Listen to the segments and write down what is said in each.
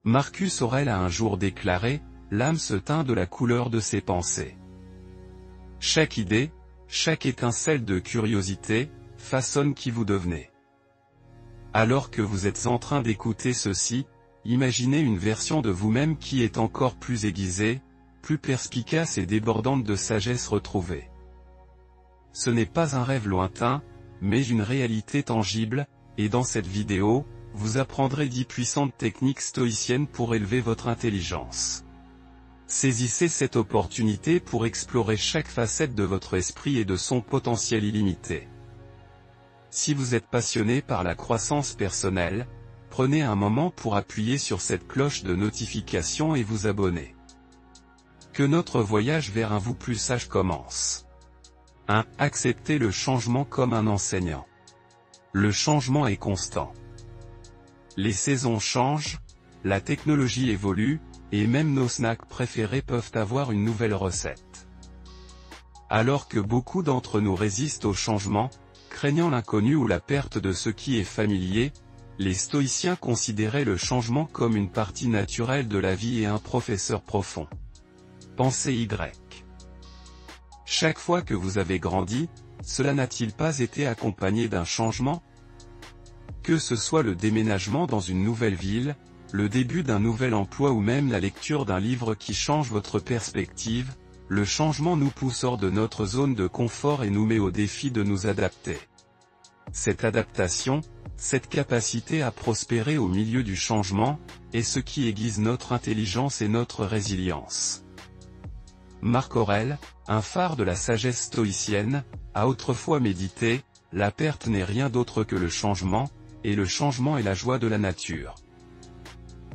Marcus Aurèle a un jour déclaré, « L'âme se teint de la couleur de ses pensées. » Chaque idée, chaque étincelle de curiosité, façonne qui vous devenez. Alors que vous êtes en train d'écouter ceci, imaginez une version de vous-même qui est encore plus aiguisée, plus perspicace et débordante de sagesse retrouvée. Ce n'est pas un rêve lointain, mais une réalité tangible, et dans cette vidéo, vous apprendrez 10 puissantes techniques stoïciennes pour élever votre intelligence. Saisissez cette opportunité pour explorer chaque facette de votre esprit et de son potentiel illimité. Si vous êtes passionné par la croissance personnelle, prenez un moment pour appuyer sur cette cloche de notification et vous abonner. Que notre voyage vers un vous plus sage commence. 1. Acceptez le changement comme un enseignant. Le changement est constant. Les saisons changent, la technologie évolue, et même nos snacks préférés peuvent avoir une nouvelle recette. Alors que beaucoup d'entre nous résistent au changement, craignant l'inconnu ou la perte de ce qui est familier, les stoïciens considéraient le changement comme une partie naturelle de la vie et un professeur profond. Pensée Y. Chaque fois que vous avez grandi, cela n'a-t-il pas été accompagné d'un changement? Que ce soit le déménagement dans une nouvelle ville, le début d'un nouvel emploi ou même la lecture d'un livre qui change votre perspective, le changement nous pousse hors de notre zone de confort et nous met au défi de nous adapter. Cette adaptation, cette capacité à prospérer au milieu du changement, est ce qui aiguise notre intelligence et notre résilience. Marc Aurèle, un phare de la sagesse stoïcienne, a autrefois médité, « La perte n'est rien d'autre que le changement, et le changement est la joie de la nature. »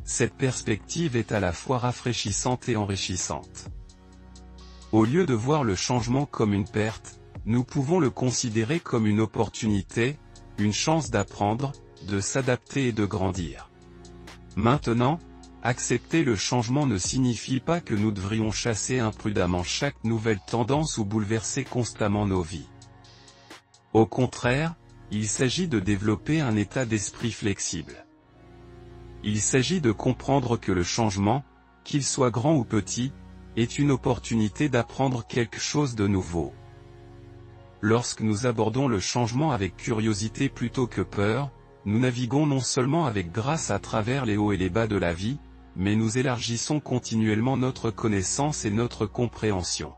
Cette perspective est à la fois rafraîchissante et enrichissante. Au lieu de voir le changement comme une perte, nous pouvons le considérer comme une opportunité, une chance d'apprendre, de s'adapter et de grandir. Maintenant, accepter le changement ne signifie pas que nous devrions chasser imprudemment chaque nouvelle tendance ou bouleverser constamment nos vies. Au contraire, il s'agit de développer un état d'esprit flexible. Il s'agit de comprendre que le changement, qu'il soit grand ou petit, est une opportunité d'apprendre quelque chose de nouveau. Lorsque nous abordons le changement avec curiosité plutôt que peur, nous naviguons non seulement avec grâce à travers les hauts et les bas de la vie, mais nous élargissons continuellement notre connaissance et notre compréhension.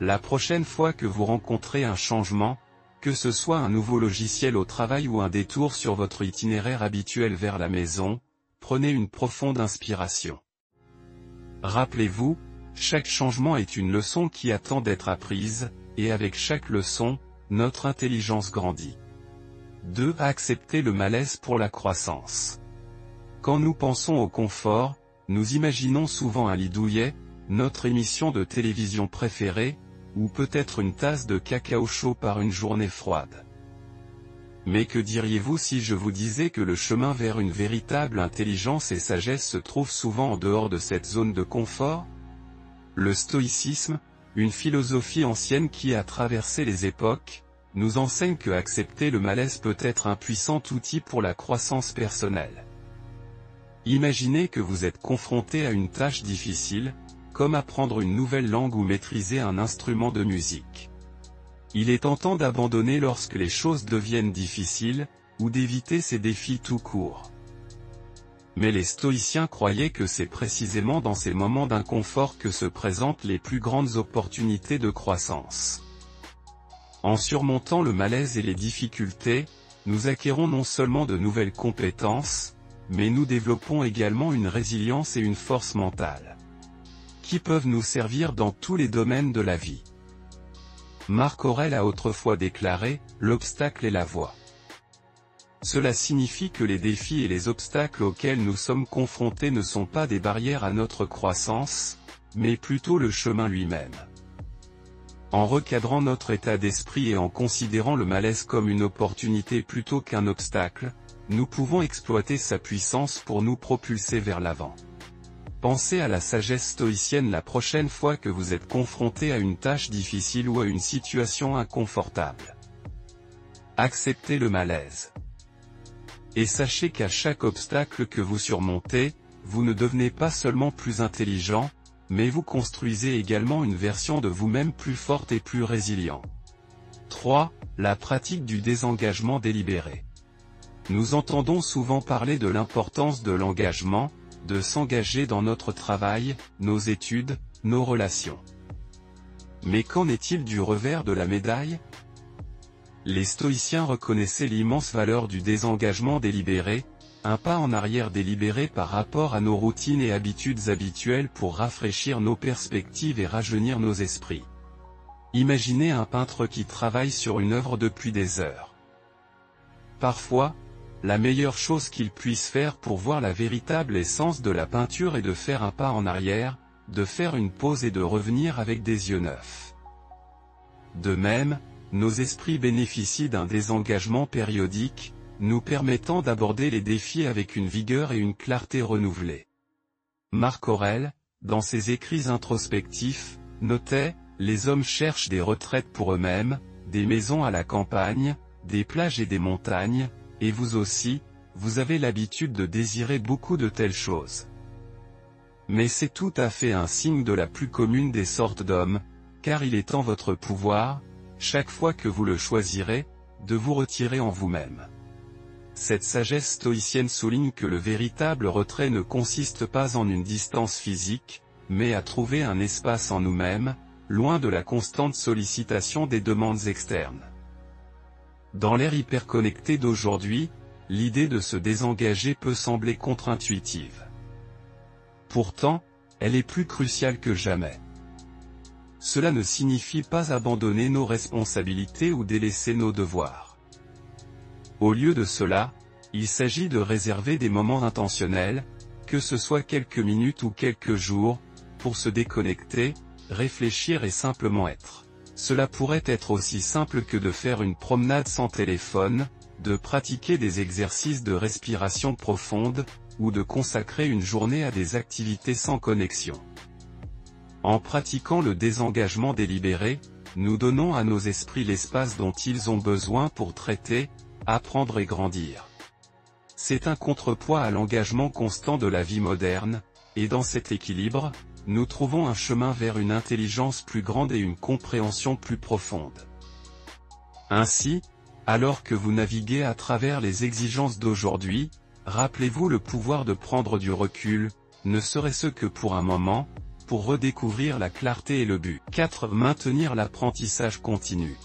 La prochaine fois que vous rencontrez un changement, que ce soit un nouveau logiciel au travail ou un détour sur votre itinéraire habituel vers la maison, prenez une profonde inspiration. Rappelez-vous, chaque changement est une leçon qui attend d'être apprise, et avec chaque leçon, notre intelligence grandit. 2. Accepter le malaise pour la croissance. Quand nous pensons au confort, nous imaginons souvent un lit douillet, notre émission de télévision préférée, ou peut-être une tasse de cacao chaud par une journée froide. Mais que diriez-vous si je vous disais que le chemin vers une véritable intelligence et sagesse se trouve souvent en dehors de cette zone de confort? Le stoïcisme, une philosophie ancienne qui a traversé les époques, nous enseigne que accepter le malaise peut être un puissant outil pour la croissance personnelle. Imaginez que vous êtes confronté à une tâche difficile, comme apprendre une nouvelle langue ou maîtriser un instrument de musique. Il est tentant d'abandonner lorsque les choses deviennent difficiles, ou d'éviter ces défis tout court. Mais les stoïciens croyaient que c'est précisément dans ces moments d'inconfort que se présentent les plus grandes opportunités de croissance. En surmontant le malaise et les difficultés, nous acquérons non seulement de nouvelles compétences, mais nous développons également une résilience et une force mentale, qui peuvent nous servir dans tous les domaines de la vie. Marc Aurèle a autrefois déclaré, « L'obstacle est la voie ». Cela signifie que les défis et les obstacles auxquels nous sommes confrontés ne sont pas des barrières à notre croissance, mais plutôt le chemin lui-même. En recadrant notre état d'esprit et en considérant le malaise comme une opportunité plutôt qu'un obstacle, nous pouvons exploiter sa puissance pour nous propulser vers l'avant. Pensez à la sagesse stoïcienne la prochaine fois que vous êtes confronté à une tâche difficile ou à une situation inconfortable. Acceptez le malaise. Et sachez qu'à chaque obstacle que vous surmontez, vous ne devenez pas seulement plus intelligent, mais vous construisez également une version de vous-même plus forte et plus résiliente. 3. La pratique du désengagement délibéré. Nous entendons souvent parler de l'importance de l'engagement, de s'engager dans notre travail, nos études, nos relations. Mais qu'en est-il du revers de la médaille? Les stoïciens reconnaissaient l'immense valeur du désengagement délibéré, un pas en arrière délibéré par rapport à nos routines et habitudes habituelles pour rafraîchir nos perspectives et rajeunir nos esprits. Imaginez un peintre qui travaille sur une œuvre depuis des heures. Parfois, la meilleure chose qu'il puisse faire pour voir la véritable essence de la peinture est de faire un pas en arrière, de faire une pause et de revenir avec des yeux neufs. De même, nos esprits bénéficient d'un désengagement périodique, nous permettant d'aborder les défis avec une vigueur et une clarté renouvelées. Marc Aurèle, dans ses écrits introspectifs, notait « Les hommes cherchent des retraites pour eux-mêmes, des maisons à la campagne, des plages et des montagnes, et vous aussi, vous avez l'habitude de désirer beaucoup de telles choses. Mais c'est tout à fait un signe de la plus commune des sortes d'hommes, car il est en votre pouvoir, chaque fois que vous le choisirez, de vous retirer en vous-même. » Cette sagesse stoïcienne souligne que le véritable retrait ne consiste pas en une distance physique, mais à trouver un espace en nous-mêmes, loin de la constante sollicitation des demandes externes. Dans l'ère hyperconnectée d'aujourd'hui, l'idée de se désengager peut sembler contre-intuitive. Pourtant, elle est plus cruciale que jamais. Cela ne signifie pas abandonner nos responsabilités ou délaisser nos devoirs. Au lieu de cela, il s'agit de réserver des moments intentionnels, que ce soit quelques minutes ou quelques jours, pour se déconnecter, réfléchir et simplement être. Cela pourrait être aussi simple que de faire une promenade sans téléphone, de pratiquer des exercices de respiration profonde, ou de consacrer une journée à des activités sans connexion. En pratiquant le désengagement délibéré, nous donnons à nos esprits l'espace dont ils ont besoin pour traiter, apprendre et grandir. C'est un contrepoids à l'engagement constant de la vie moderne, et dans cet équilibre, nous trouvons un chemin vers une intelligence plus grande et une compréhension plus profonde. Ainsi, alors que vous naviguez à travers les exigences d'aujourd'hui, rappelez-vous le pouvoir de prendre du recul, ne serait-ce que pour un moment, pour redécouvrir la clarté et le but. 4. Maintenir l'apprentissage continu.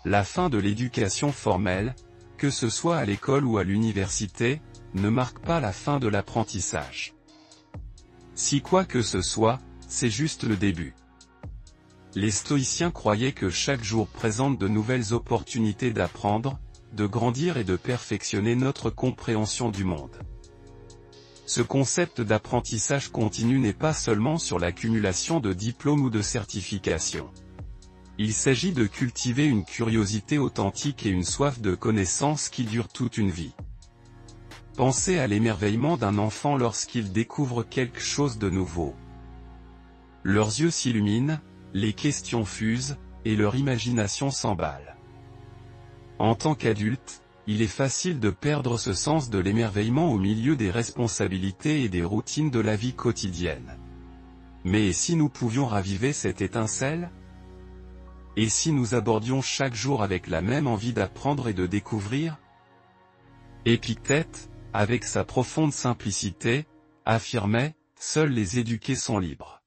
La fin de l'éducation formelle, que ce soit à l'école ou à l'université, ne marque pas la fin de l'apprentissage. Si quoi que ce soit, c'est juste le début. Les stoïciens croyaient que chaque jour présente de nouvelles opportunités d'apprendre, de grandir et de perfectionner notre compréhension du monde. Ce concept d'apprentissage continu n'est pas seulement sur l'accumulation de diplômes ou de certifications. Il s'agit de cultiver une curiosité authentique et une soif de connaissance qui dure toute une vie. Pensez à l'émerveillement d'un enfant lorsqu'il découvre quelque chose de nouveau. Leurs yeux s'illuminent, les questions fusent, et leur imagination s'emballe. En tant qu'adulte, il est facile de perdre ce sens de l'émerveillement au milieu des responsabilités et des routines de la vie quotidienne. Mais si nous pouvions raviver cette étincelle? Et si nous abordions chaque jour avec la même envie d'apprendre et de découvrir? Épictète, avec sa profonde simplicité, affirmait « Seuls les éduqués sont libres ».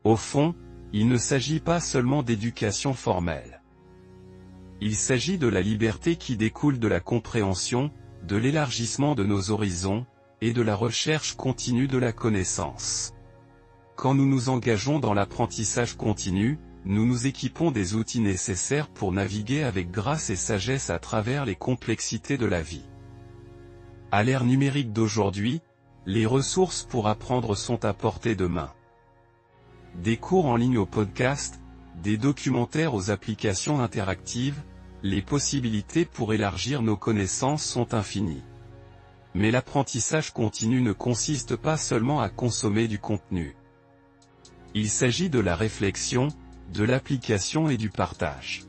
Au fond, il ne s'agit pas seulement d'éducation formelle. Il s'agit de la liberté qui découle de la compréhension, de l'élargissement de nos horizons, et de la recherche continue de la connaissance. Quand nous nous engageons dans l'apprentissage continu, nous nous équipons des outils nécessaires pour naviguer avec grâce et sagesse à travers les complexités de la vie. À l'ère numérique d'aujourd'hui, les ressources pour apprendre sont à portée de main. Des cours en ligne aux podcasts, des documentaires aux applications interactives, les possibilités pour élargir nos connaissances sont infinies. Mais l'apprentissage continu ne consiste pas seulement à consommer du contenu. Il s'agit de la réflexion, de l'application et du partage.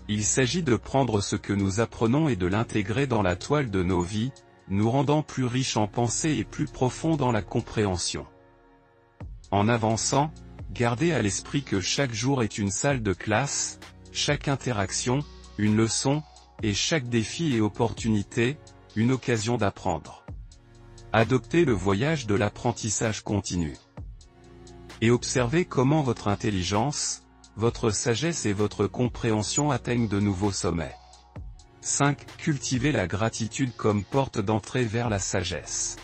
Il s'agit de prendre ce que nous apprenons et de l'intégrer dans la toile de nos vies, nous rendant plus riches en pensée et plus profonds dans la compréhension. En avançant, gardez à l'esprit que chaque jour est une salle de classe, chaque interaction, une leçon, et chaque défi et opportunité, une occasion d'apprendre. Adoptez le voyage de l'apprentissage continu. Et observez comment votre intelligence, votre sagesse et votre compréhension atteignent de nouveaux sommets. 5. Cultivez la gratitude comme porte d'entrée vers la sagesse.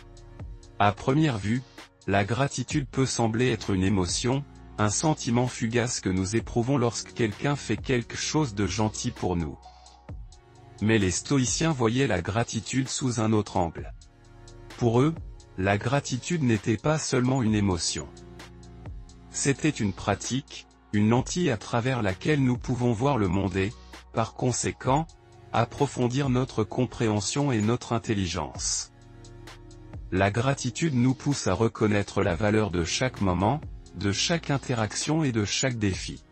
À première vue, la gratitude peut sembler être une émotion, un sentiment fugace que nous éprouvons lorsque quelqu'un fait quelque chose de gentil pour nous. Mais les stoïciens voyaient la gratitude sous un autre angle. Pour eux, la gratitude n'était pas seulement une émotion. C'était une pratique, une lentille à travers laquelle nous pouvons voir le monde et, par conséquent, approfondir notre compréhension et notre intelligence. La gratitude nous pousse à reconnaître la valeur de chaque moment, de chaque interaction et de chaque défi.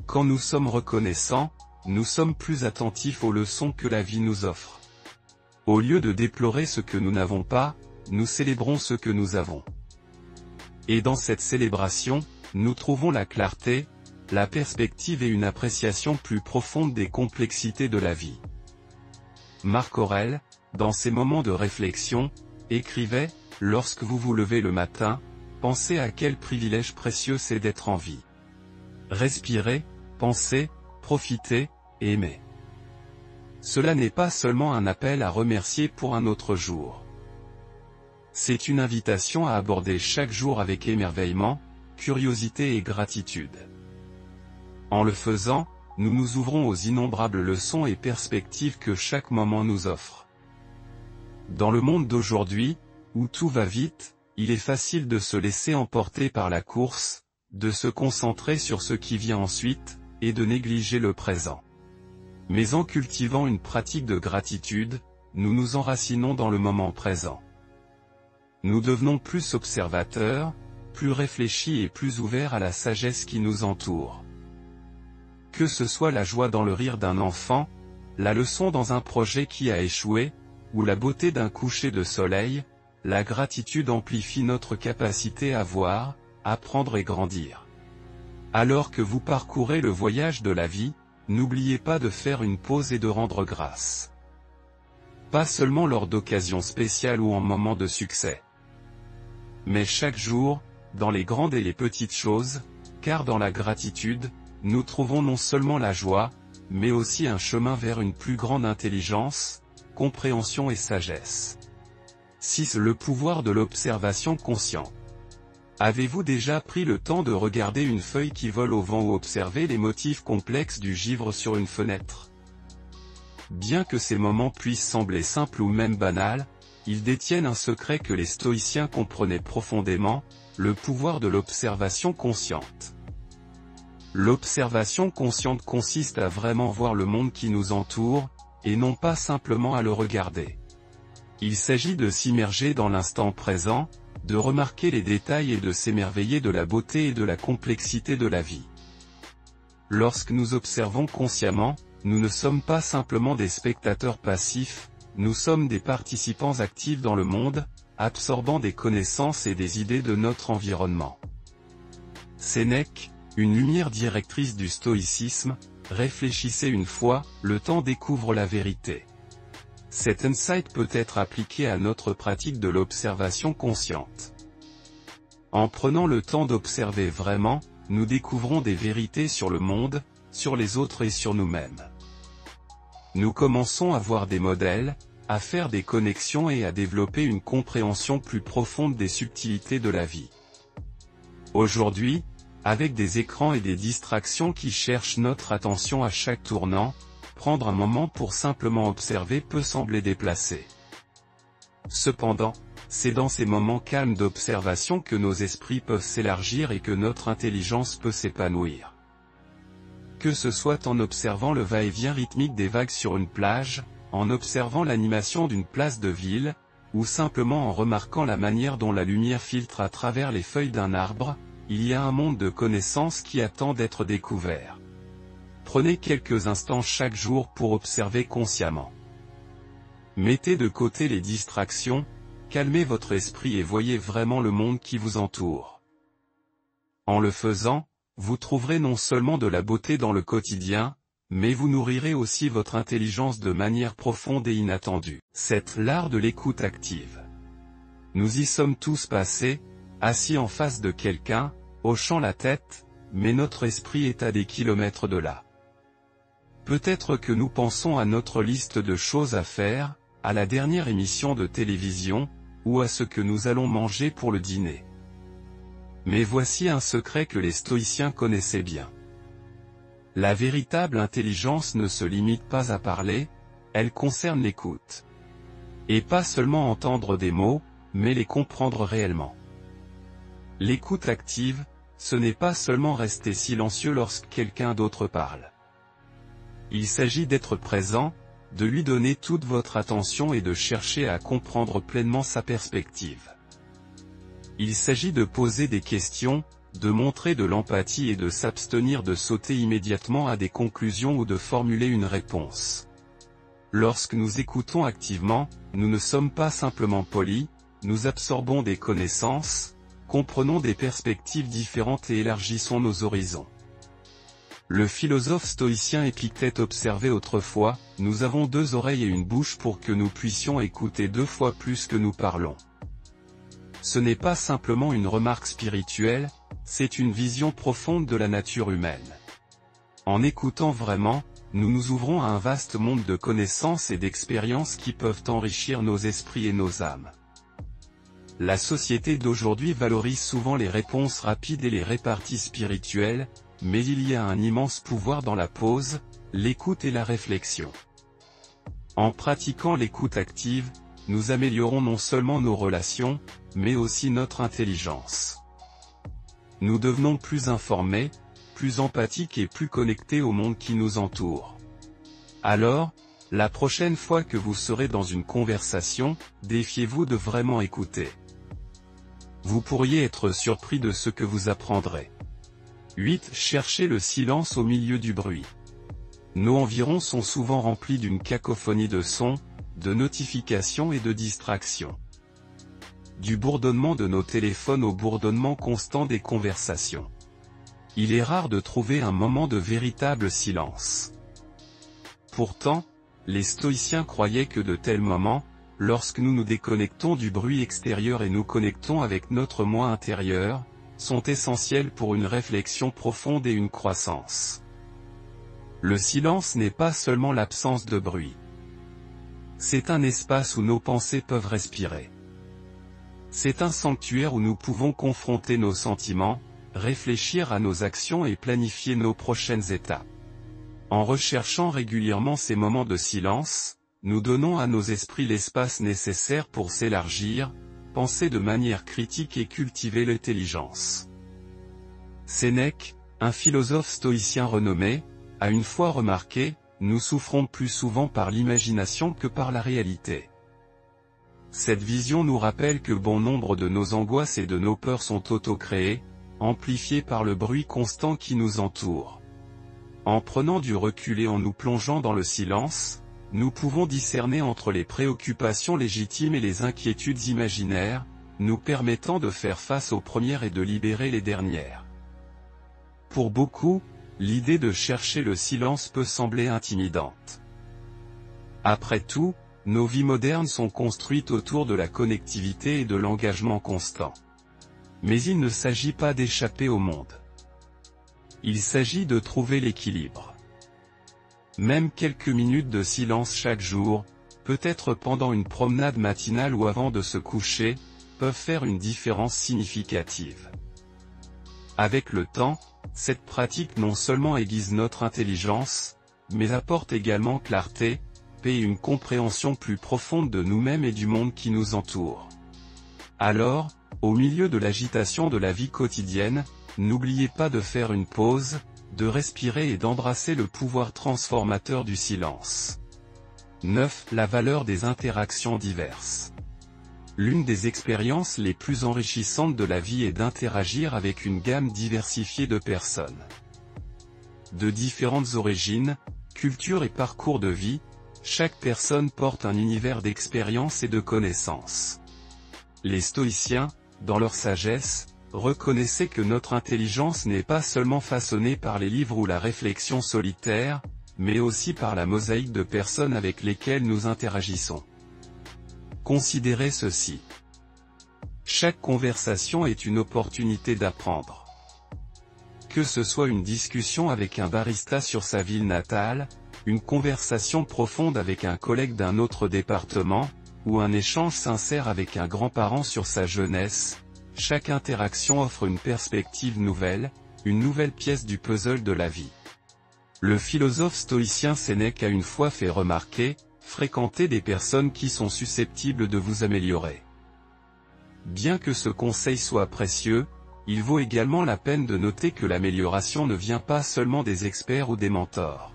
Quand nous sommes reconnaissants, nous sommes plus attentifs aux leçons que la vie nous offre. Au lieu de déplorer ce que nous n'avons pas, nous célébrons ce que nous avons. Et dans cette célébration, nous trouvons la clarté, la perspective et une appréciation plus profonde des complexités de la vie. Marc Aurèle, dans ses moments de réflexion, écrivait « Lorsque vous vous levez le matin, pensez à quel privilège précieux c'est d'être en vie. Respirez, pensez, profitez, aimez. » Cela n'est pas seulement un appel à remercier pour un autre jour. C'est une invitation à aborder chaque jour avec émerveillement, curiosité et gratitude. En le faisant, nous nous ouvrons aux innombrables leçons et perspectives que chaque moment nous offre. Dans le monde d'aujourd'hui, où tout va vite, il est facile de se laisser emporter par la course, de se concentrer sur ce qui vient ensuite, et de négliger le présent. Mais en cultivant une pratique de gratitude, nous nous enracinons dans le moment présent. Nous devenons plus observateurs, plus réfléchis et plus ouverts à la sagesse qui nous entoure. Que ce soit la joie dans le rire d'un enfant, la leçon dans un projet qui a échoué, ou la beauté d'un coucher de soleil, la gratitude amplifie notre capacité à voir, apprendre et grandir. Alors que vous parcourez le voyage de la vie, n'oubliez pas de faire une pause et de rendre grâce. Pas seulement lors d'occasions spéciales ou en moments de succès. Mais chaque jour, dans les grandes et les petites choses, car dans la gratitude, nous trouvons non seulement la joie, mais aussi un chemin vers une plus grande intelligence, compréhension et sagesse. 6. Le pouvoir de l'observation consciente. Avez-vous déjà pris le temps de regarder une feuille qui vole au vent ou observer les motifs complexes du givre sur une fenêtre? Bien que ces moments puissent sembler simples ou même banals, ils détiennent un secret que les stoïciens comprenaient profondément, le pouvoir de l'observation consciente. L'observation consciente consiste à vraiment voir le monde qui nous entoure, et non pas simplement à le regarder. Il s'agit de s'immerger dans l'instant présent, de remarquer les détails et de s'émerveiller de la beauté et de la complexité de la vie. Lorsque nous observons consciemment, nous ne sommes pas simplement des spectateurs passifs, nous sommes des participants actifs dans le monde, absorbant des connaissances et des idées de notre environnement. Sénèque, une lumière directrice du stoïcisme, réfléchissez une fois, le temps découvre la vérité. Cet insight peut être appliqué à notre pratique de l'observation consciente. En prenant le temps d'observer vraiment, nous découvrons des vérités sur le monde, sur les autres et sur nous-mêmes. Nous commençons à voir des modèles, à faire des connexions et à développer une compréhension plus profonde des subtilités de la vie. Aujourd'hui, avec des écrans et des distractions qui cherchent notre attention à chaque tournant, prendre un moment pour simplement observer peut sembler déplacé. Cependant, c'est dans ces moments calmes d'observation que nos esprits peuvent s'élargir et que notre intelligence peut s'épanouir. Que ce soit en observant le va-et-vient rythmique des vagues sur une plage, en observant l'animation d'une place de ville, ou simplement en remarquant la manière dont la lumière filtre à travers les feuilles d'un arbre, il y a un monde de connaissances qui attend d'être découvert. Prenez quelques instants chaque jour pour observer consciemment. Mettez de côté les distractions, calmez votre esprit et voyez vraiment le monde qui vous entoure. En le faisant, vous trouverez non seulement de la beauté dans le quotidien, mais vous nourrirez aussi votre intelligence de manière profonde et inattendue. C'est l'art de l'écoute active. Nous y sommes tous passés, assis en face de quelqu'un, hochant la tête, mais notre esprit est à des kilomètres de là. Peut-être que nous pensons à notre liste de choses à faire, à la dernière émission de télévision, ou à ce que nous allons manger pour le dîner. Mais voici un secret que les stoïciens connaissaient bien. La véritable intelligence ne se limite pas à parler, elle concerne l'écoute. Et pas seulement entendre des mots, mais les comprendre réellement. L'écoute active, ce n'est pas seulement rester silencieux lorsque quelqu'un d'autre parle. Il s'agit d'être présent, de lui donner toute votre attention et de chercher à comprendre pleinement sa perspective. Il s'agit de poser des questions, de montrer de l'empathie et de s'abstenir de sauter immédiatement à des conclusions ou de formuler une réponse. Lorsque nous écoutons activement, nous ne sommes pas simplement polis, nous absorbons des connaissances, comprenons des perspectives différentes et élargissons nos horizons. Le philosophe stoïcien Épictète observait autrefois, « Nous avons 2 oreilles et une bouche pour que nous puissions écouter 2 fois plus que nous parlons ». Ce n'est pas simplement une remarque spirituelle, c'est une vision profonde de la nature humaine. En écoutant vraiment, nous nous ouvrons à un vaste monde de connaissances et d'expériences qui peuvent enrichir nos esprits et nos âmes. La société d'aujourd'hui valorise souvent les réponses rapides et les réparties spirituelles, mais il y a un immense pouvoir dans la pause, l'écoute et la réflexion. En pratiquant l'écoute active, nous améliorons non seulement nos relations, mais aussi notre intelligence. Nous devenons plus informés, plus empathiques et plus connectés au monde qui nous entoure. Alors, la prochaine fois que vous serez dans une conversation, défiez-vous de vraiment écouter. Vous pourriez être surpris de ce que vous apprendrez. 8. Cherchez le silence au milieu du bruit. Nos environs sont souvent remplis d'une cacophonie de sons, de notifications et de distractions. Du bourdonnement de nos téléphones au bourdonnement constant des conversations. Il est rare de trouver un moment de véritable silence. Pourtant, les stoïciens croyaient que de tels moments, lorsque nous nous déconnectons du bruit extérieur et nous connectons avec notre moi intérieur, sont essentiels pour une réflexion profonde et une croissance. Le silence n'est pas seulement l'absence de bruit. C'est un espace où nos pensées peuvent respirer. C'est un sanctuaire où nous pouvons confronter nos sentiments, réfléchir à nos actions et planifier nos prochaines étapes. En recherchant régulièrement ces moments de silence, nous donnons à nos esprits l'espace nécessaire pour s'élargir, penser de manière critique et cultiver l'intelligence. Sénèque, un philosophe stoïcien renommé, a une fois remarqué, « Nous souffrons plus souvent par l'imagination que par la réalité ». Cette vision nous rappelle que bon nombre de nos angoisses et de nos peurs sont auto-créées, amplifiées par le bruit constant qui nous entoure. En prenant du recul et en nous plongeant dans le silence, nous pouvons discerner entre les préoccupations légitimes et les inquiétudes imaginaires, nous permettant de faire face aux premières et de libérer les dernières. Pour beaucoup, l'idée de chercher le silence peut sembler intimidante. Après tout, nos vies modernes sont construites autour de la connectivité et de l'engagement constant. Mais il ne s'agit pas d'échapper au monde. Il s'agit de trouver l'équilibre. Même quelques minutes de silence chaque jour, peut-être pendant une promenade matinale ou avant de se coucher, peuvent faire une différence significative. Avec le temps, cette pratique non seulement aiguise notre intelligence, mais apporte également clarté, paix et une compréhension plus profonde de nous-mêmes et du monde qui nous entoure. Alors, au milieu de l'agitation de la vie quotidienne, n'oubliez pas de faire une pause, de respirer et d'embrasser le pouvoir transformateur du silence. 9. La valeur des interactions diverses. L'une des expériences les plus enrichissantes de la vie est d'interagir avec une gamme diversifiée de personnes. De différentes origines, cultures et parcours de vie, Chaque personne porte un univers d'expérience et de connaissances. Les stoïciens, dans leur sagesse, reconnaissaient que notre intelligence n'est pas seulement façonnée par les livres ou la réflexion solitaire, mais aussi par la mosaïque de personnes avec lesquelles nous interagissons. Considérez ceci. Chaque conversation est une opportunité d'apprendre. Que ce soit une discussion avec un barista sur sa ville natale, une conversation profonde avec un collègue d'un autre département, ou un échange sincère avec un grand-parent sur sa jeunesse, chaque interaction offre une perspective nouvelle, une nouvelle pièce du puzzle de la vie. Le philosophe stoïcien Sénèque a une fois fait remarquer, fréquentez des personnes qui sont susceptibles de vous améliorer. Bien que ce conseil soit précieux, il vaut également la peine de noter que l'amélioration ne vient pas seulement des experts ou des mentors.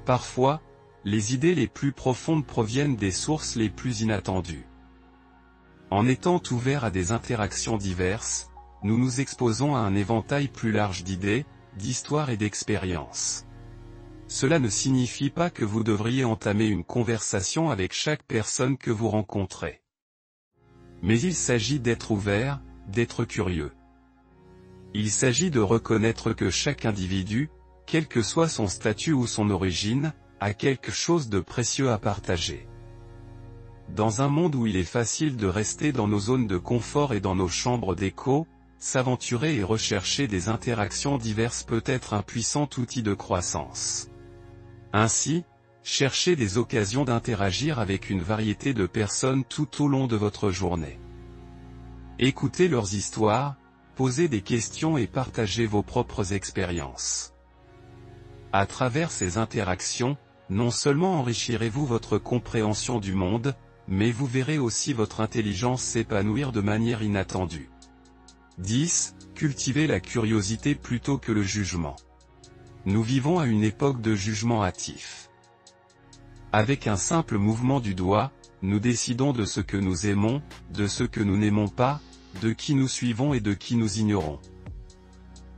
Parfois, les idées les plus profondes proviennent des sources les plus inattendues. En étant ouverts à des interactions diverses, nous nous exposons à un éventail plus large d'idées, d'histoires et d'expériences. Cela ne signifie pas que vous devriez entamer une conversation avec chaque personne que vous rencontrez. Mais il s'agit d'être ouvert, d'être curieux. Il s'agit de reconnaître que chaque individu, quel que soit son statut ou son origine, a quelque chose de précieux à partager. Dans un monde où il est facile de rester dans nos zones de confort et dans nos chambres d'écho, s'aventurer et rechercher des interactions diverses peut être un puissant outil de croissance. Ainsi, cherchez des occasions d'interagir avec une variété de personnes tout au long de votre journée. Écoutez leurs histoires, posez des questions et partagez vos propres expériences. À travers ces interactions, non seulement enrichirez-vous votre compréhension du monde, mais vous verrez aussi votre intelligence s'épanouir de manière inattendue. 10. Cultivez la curiosité plutôt que le jugement. Nous vivons à une époque de jugement hâtif. Avec un simple mouvement du doigt, nous décidons de ce que nous aimons, de ce que nous n'aimons pas, de qui nous suivons et de qui nous ignorons.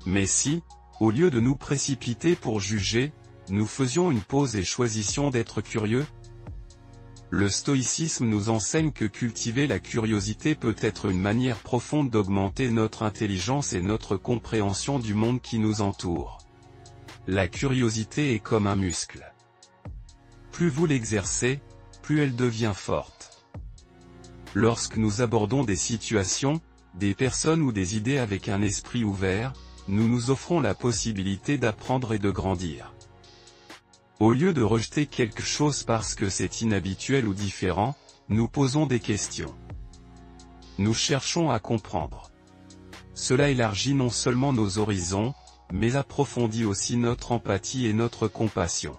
Mais si, au lieu de nous précipiter pour juger, nous faisions une pause et choisissions d'être curieux? Le stoïcisme nous enseigne que cultiver la curiosité peut être une manière profonde d'augmenter notre intelligence et notre compréhension du monde qui nous entoure. La curiosité est comme un muscle. Plus vous l'exercez, plus elle devient forte. Lorsque nous abordons des situations, des personnes ou des idées avec un esprit ouvert, nous nous offrons la possibilité d'apprendre et de grandir. Au lieu de rejeter quelque chose parce que c'est inhabituel ou différent, nous posons des questions. Nous cherchons à comprendre. Cela élargit non seulement nos horizons, mais approfondit aussi notre empathie et notre compassion.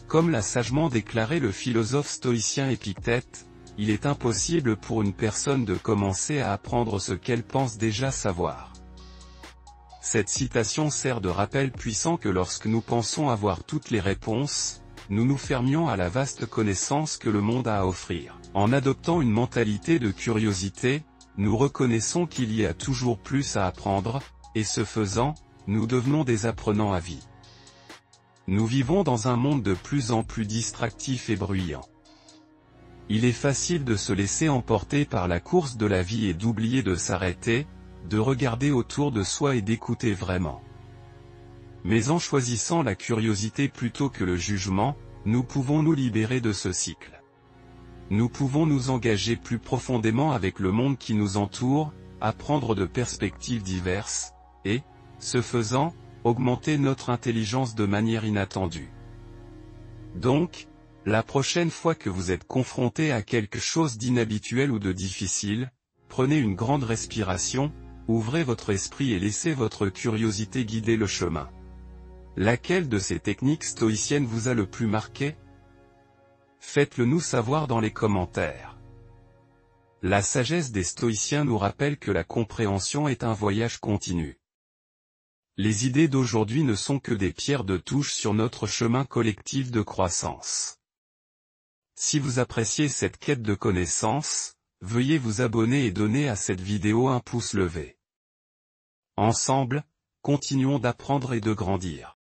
Comme l'a sagement déclaré le philosophe stoïcien Épictète, il est impossible pour une personne de commencer à apprendre ce qu'elle pense déjà savoir. Cette citation sert de rappel puissant que lorsque nous pensons avoir toutes les réponses, nous nous fermions à la vaste connaissance que le monde a à offrir. En adoptant une mentalité de curiosité, nous reconnaissons qu'il y a toujours plus à apprendre, et ce faisant, nous devenons des apprenants à vie. Nous vivons dans un monde de plus en plus distractif et bruyant. Il est facile de se laisser emporter par la course de la vie et d'oublier de s'arrêter, de regarder autour de soi et d'écouter vraiment. Mais en choisissant la curiosité plutôt que le jugement, nous pouvons nous libérer de ce cycle. Nous pouvons nous engager plus profondément avec le monde qui nous entoure, apprendre de perspectives diverses, et, ce faisant, augmenter notre intelligence de manière inattendue. Donc, la prochaine fois que vous êtes confronté à quelque chose d'inhabituel ou de difficile, prenez une grande respiration, ouvrez votre esprit et laissez votre curiosité guider le chemin. Laquelle de ces techniques stoïciennes vous a le plus marqué? Faites-le nous savoir dans les commentaires. La sagesse des stoïciens nous rappelle que la compréhension est un voyage continu. Les idées d'aujourd'hui ne sont que des pierres de touche sur notre chemin collectif de croissance. Si vous appréciez cette quête de connaissances, veuillez vous abonner et donner à cette vidéo un pouce levé. Ensemble, continuons d'apprendre et de grandir.